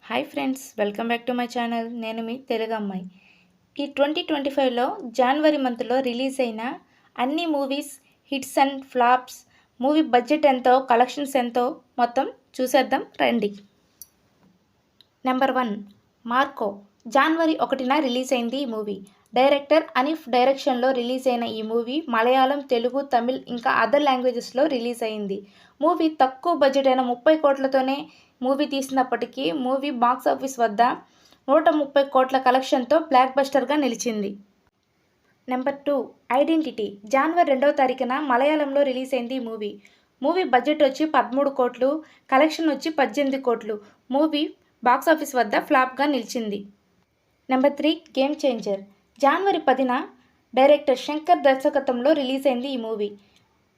Hi friends, welcome back to my channel. నేను మీ తెలుగు అమ్మాయి. ఈ 2025లో జనవరి మంత్లో రిలీజ్ అయిన అన్ని movies hits and flops, movie budget ఎంతో, కలెక్షన్స్ ఎంతో మొత్తం చూసేద్దాం రండి. Number 1 Marco. జనవరి 1న రిలీజ్ అయింది ఈ మూవీ. డైరెక్టర్ అనీఫ్ డైరెక్షన్లో రిలీజ్ అయిన ఈ మూవీ మలయాళం, తెలుగు, తమిళ్ ఇంకా అదర్ లాంగ్వేజెస్లో రిలీజ్ అయింది. మూవీ తక్కువ బడ్జెట్ అయిన 30 కోట్లతోనే మూవీ తీసినప్పటికీ మూవీ బాక్సాఫీస్ వద్ద 130 కోట్ల కలెక్షన్తో బ్లాక్ బస్టర్గా నిలిచింది. Number 2 identity. జనవరి 2వ తారీఖున మలయాళంలో రిలీజ్ అయింది ఈ మూవీ. మూవీ బడ్జెట్ వచ్చి 13 కోట్లు, కలెక్షన్ వచ్చి 18 కోట్లు. మూవీ బాక్సాఫీస్ వద్ద ఫ్లాప్గా నిలిచింది. Number 3 game changer. జనవరి 10న డైరెక్టర్ శంకర్ దర్శకత్వంలో రిలీజ్ అయింది ఈ మూవీ.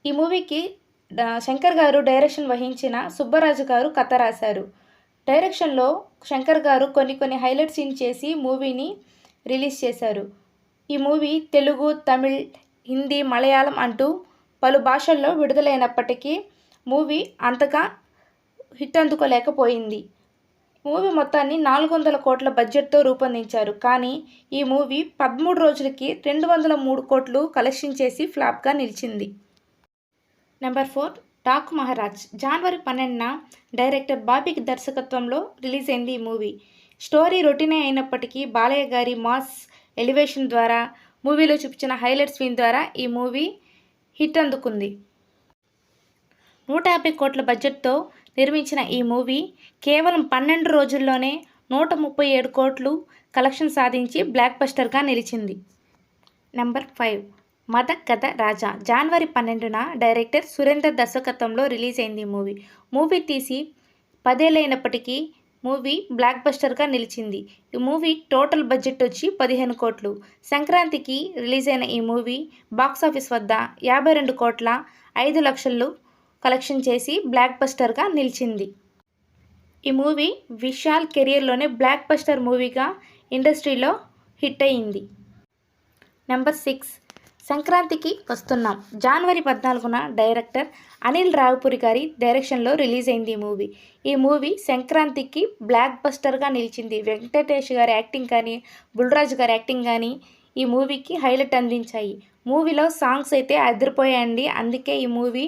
ఈ మూవీకి శంకర్ గారు డైరెక్షన్ వహించిన సుబ్బరాజు గారు కథ రాశారు. డైరెక్షన్లో శంకర్ గారు కొన్ని హైలైట్ సీన్ చేసి మూవీని రిలీజ్ చేశారు. ఈ మూవీ తెలుగు, తమిళ్, హిందీ, మలయాళం అంటూ పలు భాషల్లో విడుదలైనప్పటికీ మూవీ అంతగా హిట్ అందుకోలేకపోయింది. మూవీ మొత్తాన్ని 400 కోట్ల బడ్జెట్తో రూపొందించారు. కానీ ఈ మూవీ 13 రోజులకి 203 కోట్లు కలెక్షన్ చేసి ఫ్లాప్గా నిలిచింది. నెంబర్ 4 డాకు మహారాజ్. జనవరి 12న డైరెక్టర్ బాబీ దర్శకత్వంలో రిలీజ్ అయింది ఈ మూవీ. స్టోరీ రొటీనే అయినప్పటికీ బాలయ్య గారి మాస్ ఎలివేషన్ ద్వారా, మూవీలో చూపించిన హైలైట్ సీన్ ద్వారా ఈ మూవీ హిట్ అందుకుంది. 150 కోట్ల బడ్జెట్తో నిర్మించిన ఈ మూవీ కేవలం 12 రోజుల్లోనే 137 కోట్లు కలెక్షన్ సాధించి బ్లాక్ బస్టర్గా నిలిచింది. నెంబర్ 5 మద కథ రాజా. జనవరి 12న డైరెక్టర్ సురేందర్ దర్శకత్వంలో రిలీజ్ అయింది ఈ మూవీ. మూవీ తీసి 10 ఏళ్ళైనప్పటికీ మూవీ బ్లాక్ బస్టర్గా నిలిచింది. ఈ మూవీ టోటల్ బడ్జెట్ వచ్చి 15 కోట్లు. సంక్రాంతికి రిలీజ్ అయిన ఈ మూవీ బాక్సాఫీస్ వద్ద 52 కోట్ల 5 లక్షలు కలెక్షన్ చేసి బ్లాక్ బస్టర్గా నిలిచింది. ఈ మూవీ విశాల్ కెరియర్లోనే బ్లాక్ బస్టర్ మూవీగా ఇండస్ట్రీలో హిట్ అయింది. నెంబర్ 6 సంక్రాంతికి వస్తున్నాం. జనవరి 14న డైరెక్టర్ అనిల్ రావిపూడి గారి డైరెక్షన్లో రిలీజ్ అయింది ఈ మూవీ. ఈ మూవీ సంక్రాంతికి బ్లాక్ బస్టర్గా నిలిచింది. వెంకటేష్ గారి యాక్టింగ్ కానీ, బుల్రాజు గారి యాక్టింగ్ కానీ ఈ మూవీకి హైలైట్ అందించాయి. మూవీలో సాంగ్స్ అయితే అదిరిపోయాయండి. అందుకే ఈ మూవీ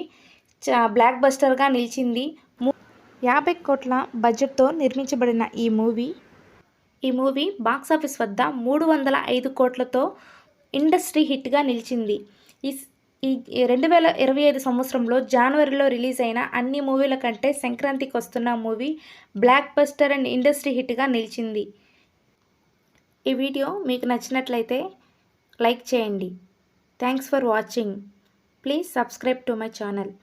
బ్లాక్ బస్టర్గా నిలిచింది. 50 కోట్ల బడ్జెట్తో నిర్మించబడిన ఈ మూవీ బాక్సాఫీస్ వద్ద 305 కోట్లతో ఇండస్ట్రీ హిట్గా నిలిచింది. ఈ 2025 సంవత్సరంలో జనవరిలో రిలీజ్ అయిన అన్ని మూవీల కంటే సంక్రాంతికి వస్తున్న movie blockbuster and industry హిట్గా నిలిచింది. ఈ వీడియో మీకు నచ్చినట్లయితే లైక్ చేయండి. Thanks for watching. Please subscribe to my channel.